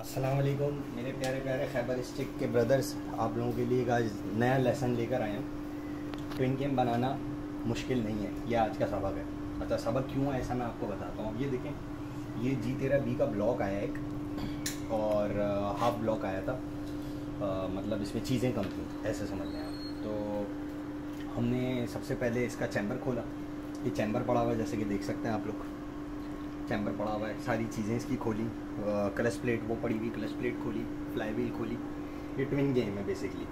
अस्सलाम वालेकुम मेरे प्यारे प्यारे खैबर स्टिक के ब्रदर्स, आप लोगों के लिए आज नया लेसन लेकर आए हैं। ट्विन कैम बनाना मुश्किल नहीं है, यह आज का सबक है। अच्छा, सबक क्यों है ऐसा मैं आपको बताता हूँ। ये देखें, ये G13B का ब्लॉक आया एक और हाफ ब्लॉक आया था। मतलब इसमें चीज़ें कम थी, ऐसे समझ लें आप। तो हमने सबसे पहले इसका चैम्बर खोला। ये चैम्बर पड़ा हुआ है, जैसे कि देख सकते हैं आप लोग, चैम्बर पड़ा हुआ है। सारी चीज़ें इसकी खोली, क्लच प्लेट वो पड़ी हुई, क्लच प्लेट खोली, फ्लाई व्हील खोली। ये ट्विन गेम है बेसिकली।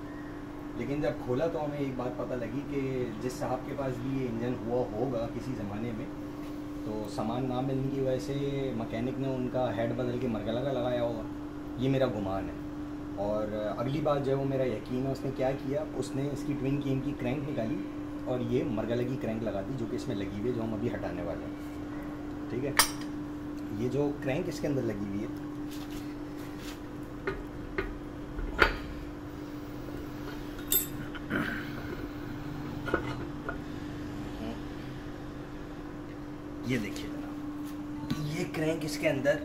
लेकिन जब खोला तो हमें एक बात पता लगी कि जिस साहब के पास भी ये इंजन हुआ होगा किसी ज़माने में, तो सामान ना मिलने की वजह से मैकेनिक ने उनका हेड बदल के मरगला का लगाया होगा। ये मेरा गुमान है। और अगली बात जो है वो मेरा यकीन है, उसने क्या किया, उसने इसकी ट्विन गेम की क्रैंक निकाली और ये मरगला की क्रैंक लगा दी, जो कि इसमें लगी हुई है, जो हम अभी हटाने वाले हैं। ठीक है, ये जो क्रैंक इसके अंदर लगी हुई है, ये देखिए जनाब, ये क्रैंक इसके अंदर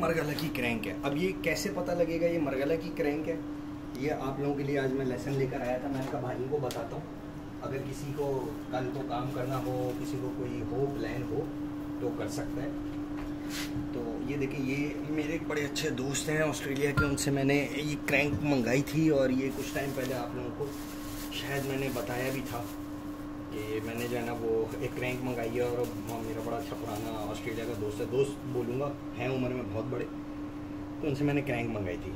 मरगला की क्रैंक है। अब ये कैसे पता लगेगा ये मरगला की क्रैंक है, ये आप लोगों के लिए आज मैं लेसन लेकर आया था। मैंने कहा भाई को बताता हूँ, अगर किसी को कल को काम करना हो, किसी को कोई हो प्लान हो तो कर सकता है। तो ये देखिए, ये मेरे एक बड़े अच्छे दोस्त हैं ऑस्ट्रेलिया के, उनसे मैंने ये क्रैंक मंगाई थी। और ये कुछ टाइम पहले आप लोगों को शायद मैंने बताया भी था कि मैंने जो है ना वो एक क्रैंक मंगाई है। और मेरा बड़ा अच्छा पुराना ऑस्ट्रेलिया का दोस्त है, दोस्त बोलूँगा, हैं उम्र में बहुत बड़े, तो उनसे मैंने क्रैंक मंगाई थी।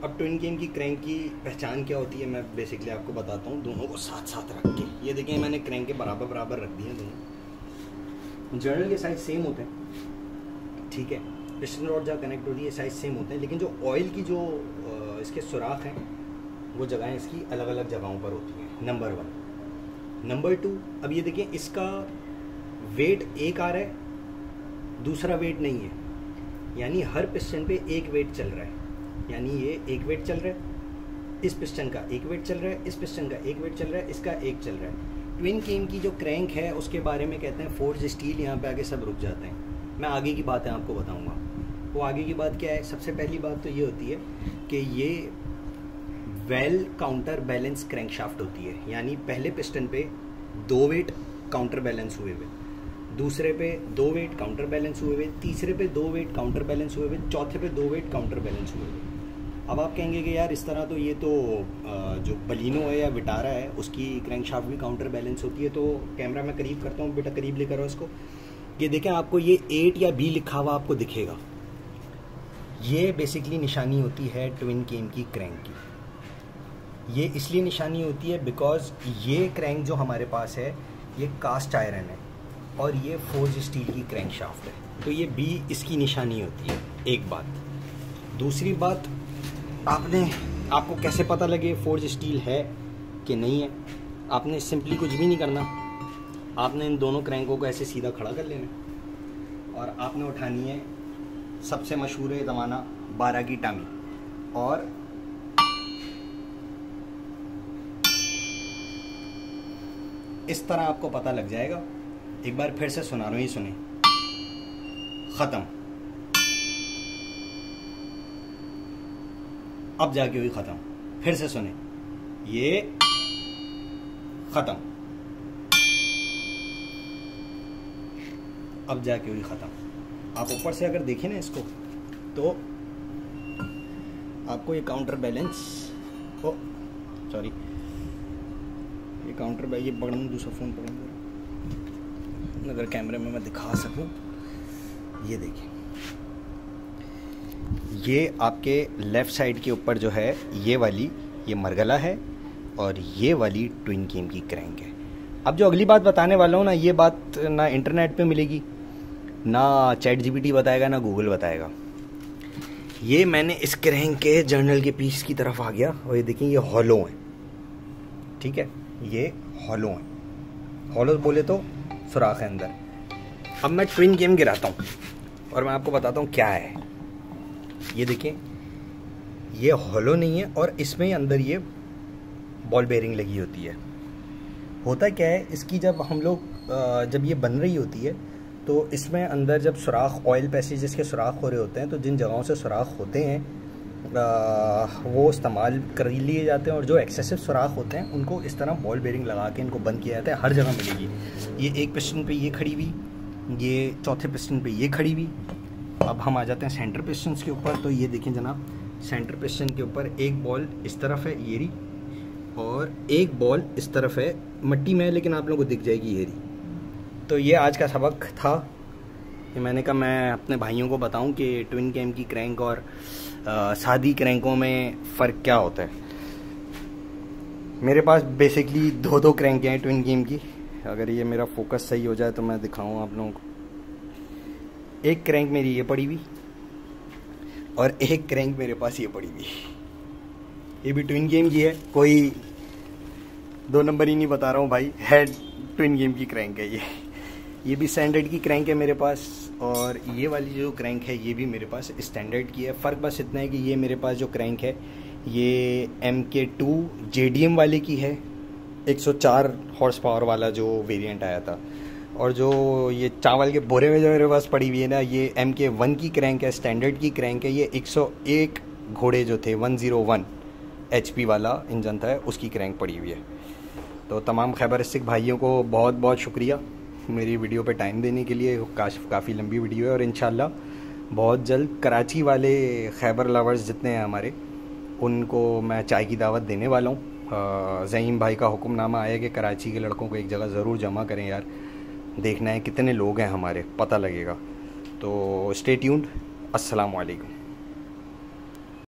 अब ट्विन गेम की क्रैंक की पहचान क्या होती है मैं बेसिकली आपको बताता हूँ, दोनों को साथ साथ रख के। ये देखिए, मैंने क्रैंक के बराबर बराबर रख दिए दोनों। जर्नल के साइज सेम होते हैं, ठीक है, पिस्टन रॉड जहाँ कनेक्ट होती है साइज सेम होते हैं, लेकिन जो ऑयल की जो इसके सुराख हैं वो जगहें इसकी अलग अलग जगहों पर होती हैं। नंबर 1। नंबर 2, अब ये देखिए, इसका वेट एक आ रहा है, दूसरा वेट नहीं है, यानी हर पिस्टन पे एक वेट चल रहा है। यानी ये एक वेट चल रहा है, इस पिस्टन का एक वेट चल रहा है, इस पिस्टन का एक वेट चल रहा है, इसका एक चल रहा है। ट्विन केम की जो क्रैंक है उसके बारे में कहते हैं फोर्ज स्टील, यहाँ पे आगे सब रुक जाते हैं। मैं आगे की बातें आपको बताऊंगा। वो आगे की बात क्या है, सबसे पहली बात तो ये होती है कि ये वेल काउंटर बैलेंस क्रैंकशाफ्ट होती है। यानी पहले पिस्टन पे 2 वेट काउंटर बैलेंस हुए हुए, दूसरे पे 2 वेट काउंटर बैलेंस हुए हुए, तीसरे पे 2 वेट काउंटर बैलेंस हुए हुए, चौथे पे 2 वेट काउंटर बैलेंस हुए हुए। अब आप कहेंगे कि यार इस तरह तो ये तो जो बलिनो है या विटारा है उसकी क्रैंकशाफ्ट भी काउंटर बैलेंस होती है। तो कैमरा मैं करीब करता हूँ, बेटा करीब लेकर आओ इसको। ये देखें, आपको ये 8 या B लिखा हुआ आपको दिखेगा, ये बेसिकली निशानी होती है ट्विन केम की क्रैंक की। ये इसलिए निशानी होती है बिकॉज ये क्रैंक जो हमारे पास है ये कास्ट आयरन है और ये फोर्ज स्टील की क्रैंक शाफ्ट है, तो ये B इसकी निशानी होती है। एक बात। दूसरी बात, आपको कैसे पता लगे फोर्ज स्टील है कि नहीं है, आपने सिंपली कुछ भी नहीं करना, आपने इन दोनों क्रैंकों को ऐसे सीधा खड़ा कर लेना और आपने उठानी है सबसे मशहूर ज़माना 12 की टामी, और इस तरह आपको पता लग जाएगा। एक बार फिर से सुना रहा हूँ, ये सुने, ख़त्म। अब जाके हुई ख़त्म, फिर से सुने, ये ख़त्म, अब जाके हुई ख़त्म। आप ऊपर से अगर देखें ना इसको, तो आपको ये काउंटर बैलेंस, ओ सॉरी, ये काउंटर, ये पकड़ूँ, दूसरा फ़ोन पकड़ूँ अगर कैमरे में मैं दिखा सकूँ। ये देखिए, ये आपके लेफ़्ट साइड के ऊपर जो है ये वाली, ये मरगला है और ये वाली ट्विन केम की क्रैंक है। अब जो अगली बात बताने वाला हूँ ना, ये बात ना इंटरनेट पे मिलेगी, ना ChatGPT बताएगा, ना गूगल बताएगा। ये मैंने इस क्रैंक के जर्नल के पीस की तरफ आ गया और ये देखिए, ये हॉलो है, ठीक है, ये हॉलो है। हॉलो बोले तो सुराख है अंदर। अब मैं ट्विन केम गिराता हूँ और मैं आपको बताता हूँ क्या है। ये देखिए, ये हॉलो नहीं है और इसमें अंदर ये बॉल बेयरिंग लगी होती है। होता क्या है, इसकी जब हम लोग जब ये बन रही होती है तो इसमें अंदर जब सुराख ऑयल पैसेजेस के सुराख हो रहे होते हैं, तो जिन जगहों से सुराख होते हैं वो इस्तेमाल कर लिए जाते हैं, और जो एक्सेसिव सुराख होते हैं उनको इस तरह बॉल बेरिंग लगा के इनको बंद किया जाता है। हर जगह मिलेगी। ये एक पिस्टन पे ये खड़ी हुई, ये चौथे पिस्टन पे ये खड़ी हुई। अब हम आ जाते हैं सेंटर पिस्टन के ऊपर। तो ये देखें जनाब, सेंटर पिस्टन के ऊपर एक बॉल इस तरफ है ये रही, और एक बॉल इस तरफ है, मिट्टी में है लेकिन आप लोगों को दिख जाएगी ये रही। तो ये आज का सबक था। ये मैंने कहा मैं अपने भाइयों को बताऊं कि ट्विन कैम की क्रैंक और सादी क्रैंकों में फ़र्क क्या होता है। मेरे पास बेसिकली दो क्रैंक हैं ट्विन कैम की। अगर ये मेरा फोकस सही हो जाए तो मैं दिखाऊं आप लोगों को। एक क्रैंक मेरी ये पड़ी हुई, और एक क्रैंक मेरे पास ये पड़ी हुई। ये भी ट्विन कैम की है, कोई 2 नंबर ही नहीं बता रहा हूँ भाई, है ट्विन कैम की क्रैंक है ये भी स्टैंडर्ड की क्रैंक है मेरे पास, और ये वाली जो क्रैंक है ये भी मेरे पास स्टैंडर्ड की है। फ़र्क बस इतना है कि ये मेरे पास जो क्रैंक है ये MK2 JDM वाले की है, 104 हॉर्स पावर वाला जो वेरिएंट आया था। और जो ये चावल के बोरे में जो मेरे पास पड़ी हुई है ना, ये MK1 की क्रैंक है, स्टैंडर्ड की क्रैंक है। ये 101 घोड़े जो थे, 101 HP वाला इंजन था, उसकी क्रैंक पड़ी हुई है। तो तमाम खैबर सिख भाइयों को बहुत बहुत शुक्रिया मेरी वीडियो पे टाइम देने के लिए। काफ़ी लंबी वीडियो है, और इंशाल्लाह बहुत जल्द कराची वाले खैबर लवर्स जितने हैं हमारे, उनको मैं चाय की दावत देने वाला हूँ। ज़हीम भाई का हुक्मनामा आया कि कराची के लड़कों को एक जगह ज़रूर जमा करें यार, देखना है कितने लोग हैं हमारे, पता लगेगा। तो स्टे ट्यून्ड। अस्सलाम वालेकुम।